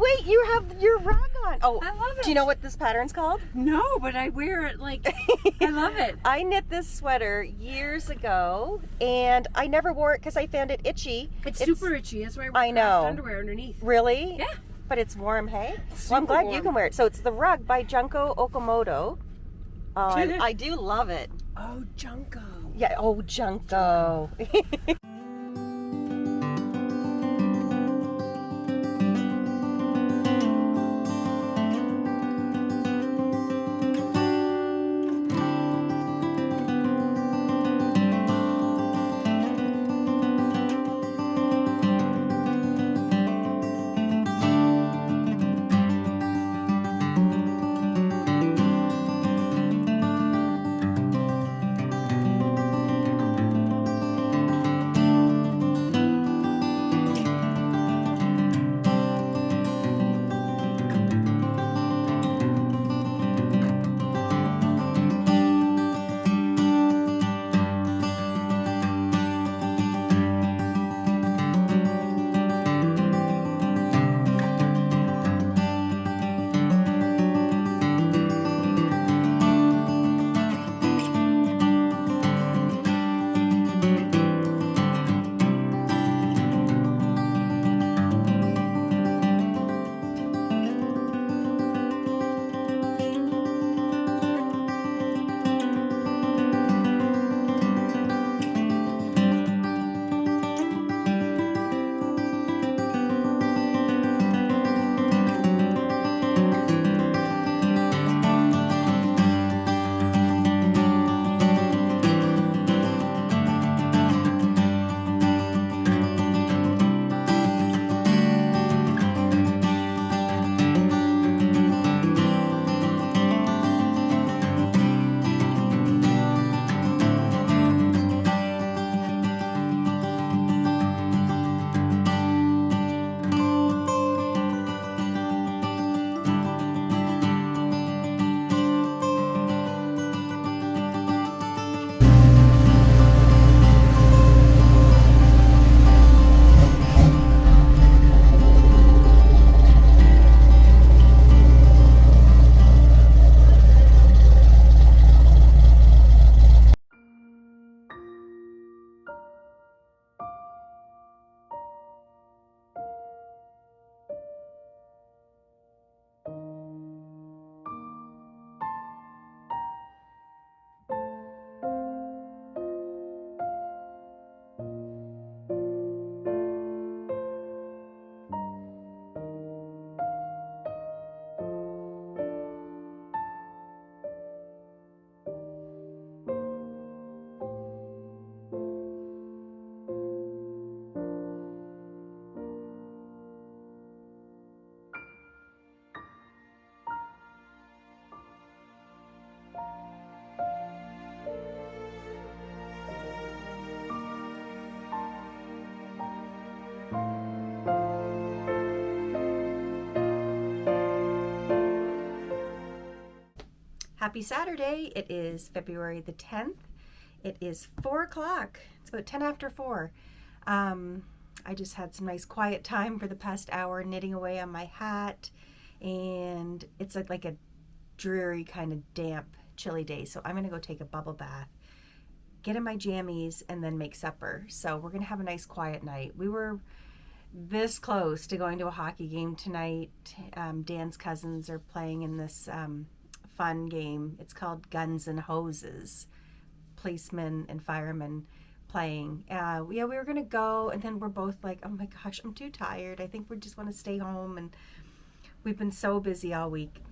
wait, you have your rug on. Oh, I love it. Do you know what this pattern's called? No, but I wear it like, I love it. I knit this sweater years ago, and I never wore it because I found it itchy. It's super itchy. That's why I wear craft underwear underneath. Really? Yeah. But it's warm, hey? It's well, I'm glad warm. you can wear it. So it's the rug by Junko Okomoto. I do love it. Oh, Junko. Yeah, oh, Junko. Happy Saturday. It is February the 10th. It is 4 o'clock. It's about 10 after 4. I just had some nice quiet time for the past hour knitting away on my hat, and it's like a dreary kind of damp, chilly day. So I'm going to go take a bubble bath, get in my jammies, and then make supper. So we're going to have a nice quiet night. We were this close to going to a hockey game tonight. Dan's cousins are playing in this fun game. It's called Guns and Hoses. Policemen and firemen playing. Yeah, we were gonna go, and then we're both like, oh my gosh, I'm too tired. I think we just want to stay home, and we've been so busy all week.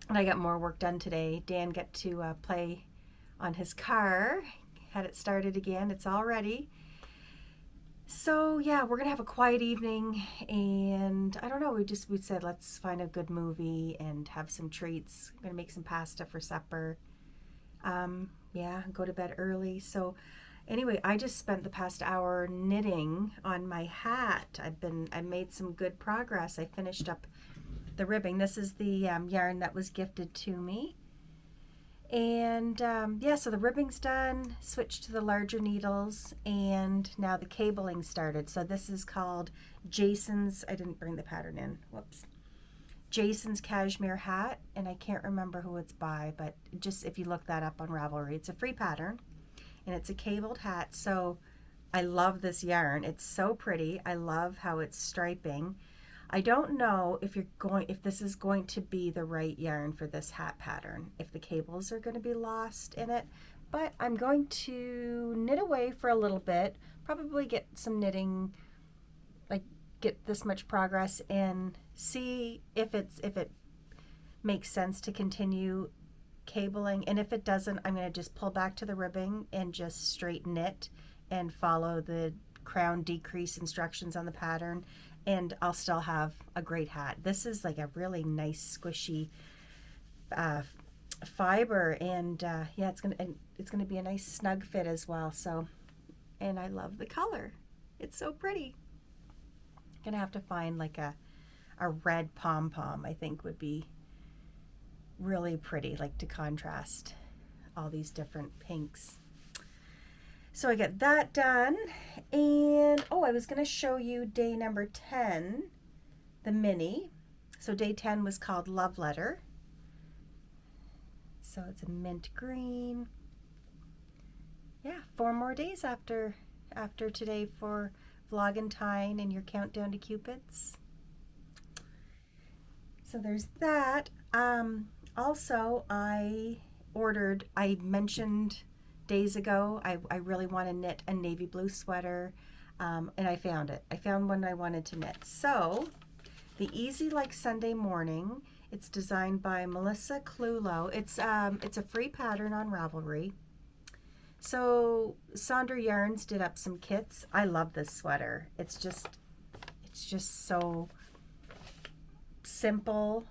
And I got more work done today. Dan got to play on his car, had it started again. It's all ready. So yeah, we're gonna have a quiet evening, and I don't know, we said let's find a good movie and have some treats. I'm gonna make some pasta for supper. Yeah, go to bed early. So anyway, I just spent the past hour knitting on my hat. I made some good progress. I finished up the ribbing. This is the yarn that was gifted to me, And yeah, so the ribbing's done, switched to the larger needles, and now the cabling started. So this is called Jason's, I didn't bring the pattern in, whoops. Jason's Cashmere Hat, and I can't remember who it's by, but just if you look that up on Ravelry, it's a free pattern, and it's a cabled hat. So I love this yarn. It's so pretty. I love how it's striping. I don't know if this is going to be the right yarn for this hat pattern, if the cables are going to be lost in it, but I'm going to knit away for a little bit, probably get some knitting, like get this much progress in, see if it makes sense to continue cabling, and if it doesn't, I'm going to just pull back to the ribbing and just straight knit and follow the crown decrease instructions on the pattern, and I'll still have a great hat. This is like a really nice squishy fiber, and yeah, it's gonna be a nice snug fit as well. So, and I love the color. It's so pretty. Gonna have to find like a red pom-pom, I think would be really pretty, like to contrast all these different pinks. So I got that done, and oh, I was going to show you day number 10, the mini. So day 10 was called Love Letter. So it's a mint green. Yeah, 4 more days after today for VLOGENTINE and your countdown to Cupids. So there's that. Also, I mentioned days ago, I really want to knit a navy blue sweater, and I found it. I found one I wanted to knit. So, the Easy Like Sunday Morning, it's designed by Melissa Clulow. It's a free pattern on Ravelry. So, Sonder Yarns did up some kits. I love this sweater. It's just so simple,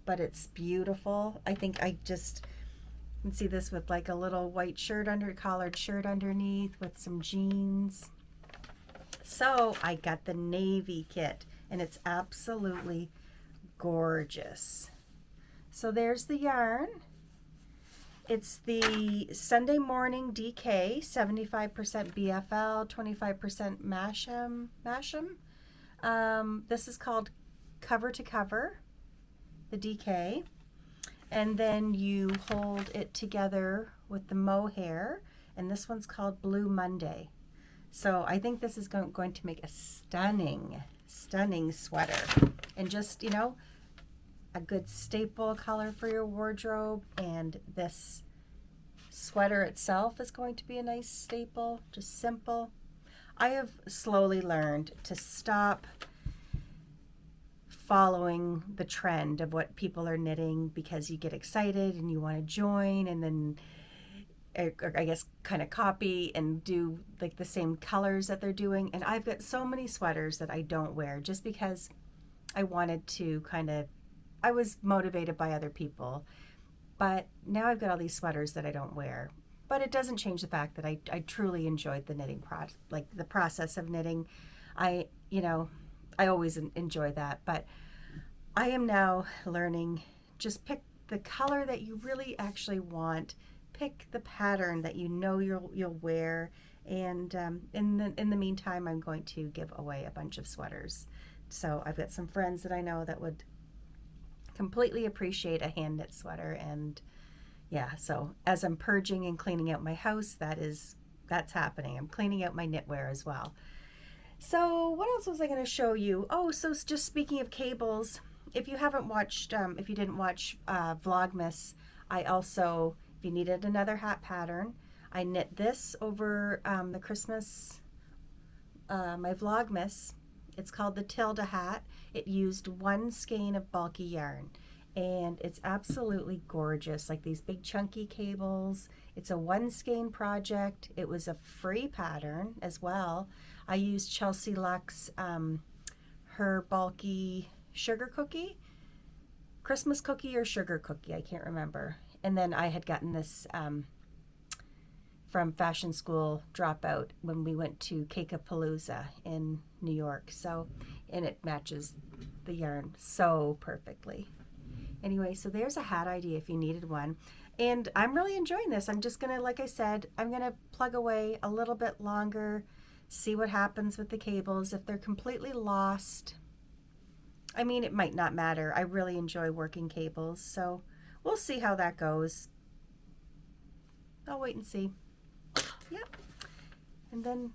but it's beautiful. I think I just can see this with like a little white shirt collared shirt underneath with some jeans. So I got the navy kit, and it's absolutely gorgeous. So there's the yarn. It's the Sunday Morning DK, 75% BFL, 25% Masham. This is called Cover to Cover, the DK. And then you hold it together with the mohair, and this one's called Blue Monday. So I think this is going to make a stunning sweater, and just, you know, a good staple color for your wardrobe. And this sweater itself is going to be a nice staple, just simple. I have slowly learned to stop following the trend of what people are knitting, because you get excited and you want to join, and then I guess kind of copy and do like the same colors that they're doing. And I've got so many sweaters that I don't wear just because I wanted to I was motivated by other people, but now I've got all these sweaters that I don't wear. But it doesn't change the fact that I truly enjoyed the knitting the process of knitting. I always enjoy that, but I am now learning, just pick the color that you really actually want, pick the pattern that you know you'll wear, and in the meantime, I'm going to give away a bunch of sweaters. So I've got some friends that I know that would completely appreciate a hand knit sweater, and yeah, so as I'm purging and cleaning out my house, that's happening. I'm cleaning out my knitwear as well. So what else was I going to show you? Oh, so just speaking of cables, if you didn't watch Vlogmas, I also, if you needed another hat pattern, I knit this over the Christmas, my Vlogmas. It's called the Tilda hat. It used 1 skein of bulky yarn, and it's absolutely gorgeous, like these big chunky cables. It's a 1 skein project. It was a free pattern as well. I used Chelsea Luck's her bulky sugar cookie, Christmas cookie or sugar cookie, I can't remember. And then I had gotten this from Fashion School Dropout when we went to Cake-A-Palooza in New York. So, and it matches the yarn so perfectly. Anyway, so there's a hat idea if you needed one. And I'm really enjoying this. I'm just gonna, like I said, I'm gonna plug away a little bit longer, see what happens with the cables. If they're completely lost, I mean, it might not matter. I really enjoy working cables, so we'll see how that goes. I'll wait and see. Yep. And then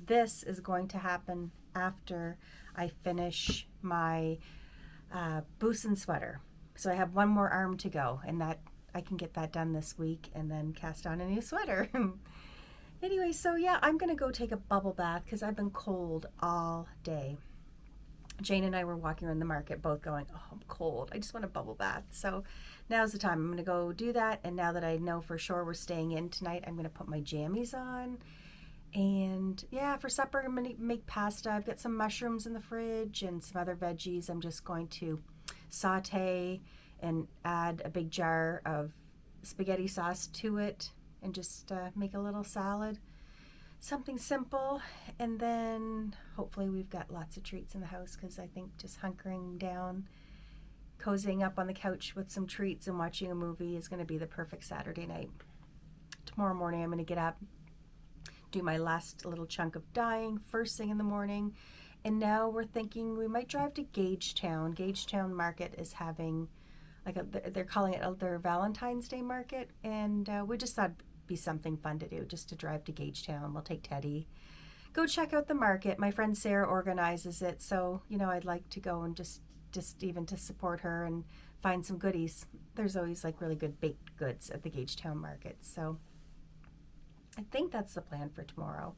this is going to happen after I finish my Busen sweater. So I have one more arm to go, and that I can get that done this week and then cast on a new sweater. Anyway, so yeah, I'm gonna go take a bubble bath because I've been cold all day. Jane and I were walking around the market both going, oh, I'm cold. I just want a bubble bath. So now's the time. I'm going to go do that. And now that I know for sure we're staying in tonight, I'm going to put my jammies on. And yeah, for supper, I'm going to make pasta. I've got some mushrooms in the fridge and some other veggies. I'm just going to saute and add a big jar of spaghetti sauce to it and just make a little salad. Something simple, and then hopefully we've got lots of treats in the house because I think just hunkering down, cozying up on the couch with some treats and watching a movie is going to be the perfect Saturday night. Tomorrow morning I'm going to get up, do my last little chunk of dyeing first thing in the morning, and now we're thinking we might drive to Gagetown. Gagetown Market is having, they're calling it their Valentine's Day market, and we just thought be something fun to do, just to drive to Gagetown. We'll take Teddy, go check out the market. My friend Sarah organizes it, so you know I'd like to go and just even to support her and find some goodies. There's always like really good baked goods at the Gagetown market, so I think that's the plan for tomorrow.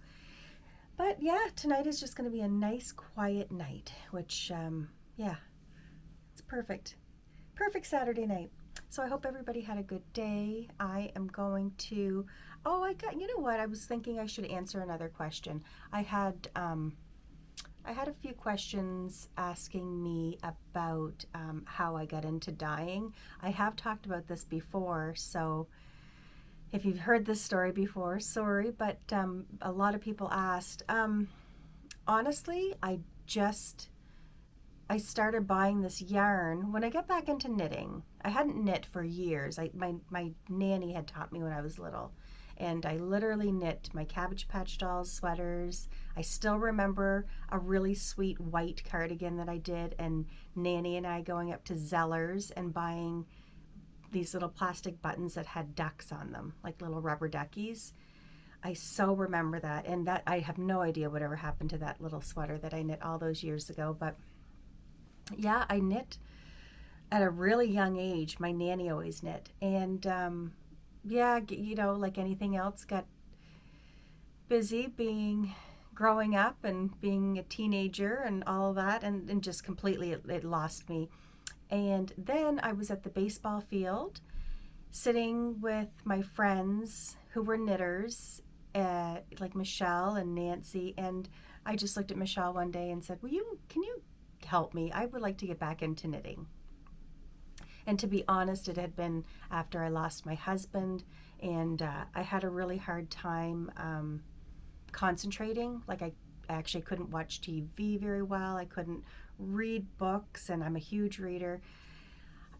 But yeah, tonight is just going to be a nice quiet night, which yeah, it's perfect Saturday night. So I hope everybody had a good day. I am going to, you know what? I was thinking I should answer another question. I had a few questions asking me about how I got into dyeing. I have talked about this before, so if you've heard this story before, sorry, but a lot of people asked. Honestly, I started buying this yarn when I got back into knitting. I hadn't knit for years. My nanny had taught me when I was little, and I literally knit my Cabbage Patch Dolls sweaters. I still remember a really sweet white cardigan that I did, and Nanny and I going up to Zeller's and buying these little plastic buttons that had ducks on them, like little rubber duckies. I so remember that, and that I have no idea whatever happened to that little sweater that I knit all those years ago, but yeah, I knit at a really young age. My nanny always knit. And yeah, you know, like anything else, got busy growing up and being a teenager and all that, and just completely it lost me. And then I was at the baseball field sitting with my friends who were knitters, like Michelle and Nancy, and I just looked at Michelle one day and said, can you help me? I would like to get back into knitting. And to be honest, it had been after I lost my husband, and I had a really hard time concentrating. Like I actually couldn't watch TV very well. I couldn't read books, and I'm a huge reader.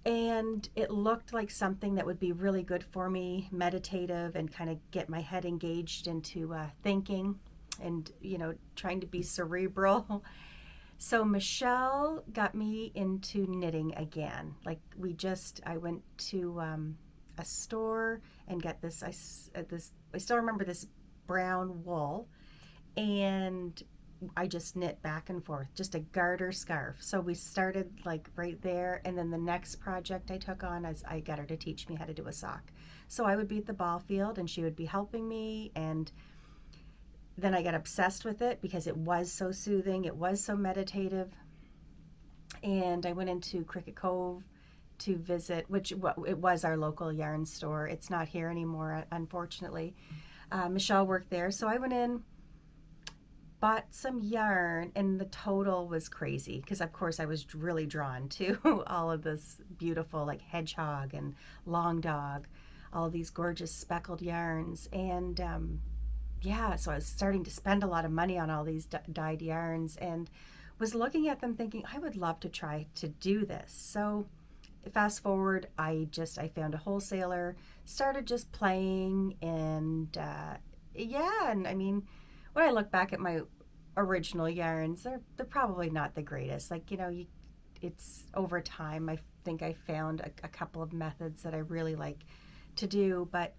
And it looked like something that would be really good for me, meditative, and kind of get my head engaged into thinking and, you know, trying to be cerebral. So Michelle got me into knitting again. Like I went to a store and got this. I still remember this brown wool, and I just knit back and forth, just a garter scarf. So we started like right there, and then the next project I took on is I got her to teach me how to do a sock. So I would be at the ball field, and she would be helping me, and then I got obsessed with it because it was so soothing, it was so meditative. And I went into Cricket Cove to visit, it was our local yarn store. It's not here anymore, unfortunately. Michelle worked there, so I went in, bought some yarn, and the total was crazy because of course I was really drawn to all of this beautiful like hedgehog and long dog, all these gorgeous speckled yarns. And yeah, so I was starting to spend a lot of money on all these dyed yarns, and was looking at them thinking I would love to try to do this. So fast forward, I found a wholesaler, started just playing, and yeah, and I mean, when I look back at my original yarns, they're probably not the greatest. Like, you know, it's over time. I think I found a couple of methods that I really like to do, but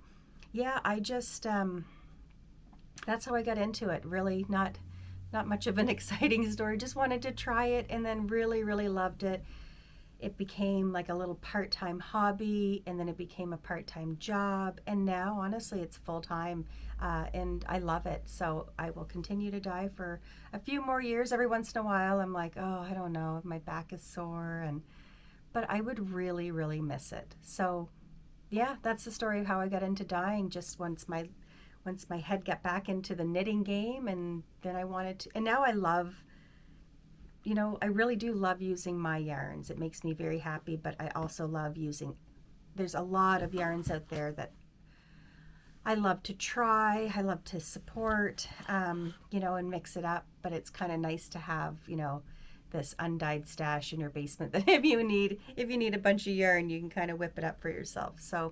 yeah, I just that's how I got into it. Really not much of an exciting story. Just wanted to try it, and then really, really loved it. It became like a little part-time hobby, and then it became a part-time job, and now honestly it's full-time, and I love it. So I will continue to dye for a few more years. Every once in a while I'm like, oh, I don't know, my back is sore, but I would really, really miss it. So yeah, that's the story of how I got into dyeing. Just once my head got back into the knitting game, and then I wanted to, and now I love, you know, I really do love using my yarns. It makes me very happy, but I also love using, there's a lot of yarns out there that I love to try, I love to support, you know, and mix it up, but it's kind of nice to have, you know, this undyed stash in your basement that if you need a bunch of yarn, you can kind of whip it up for yourself. So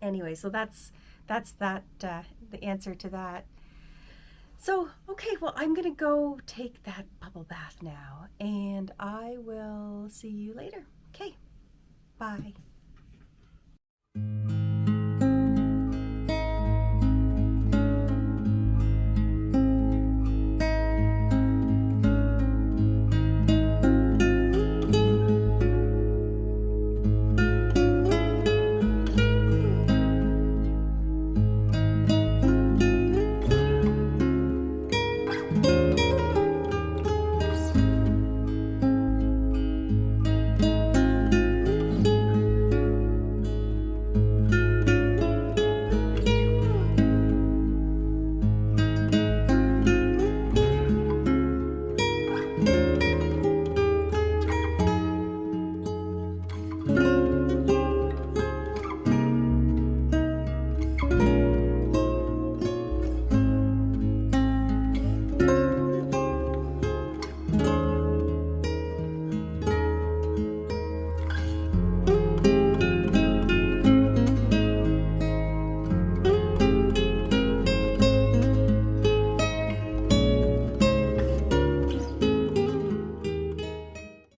anyway, so that's the answer to that. So, okay, well, I'm going to go take that bubble bath now, and I will see you later. Okay, bye.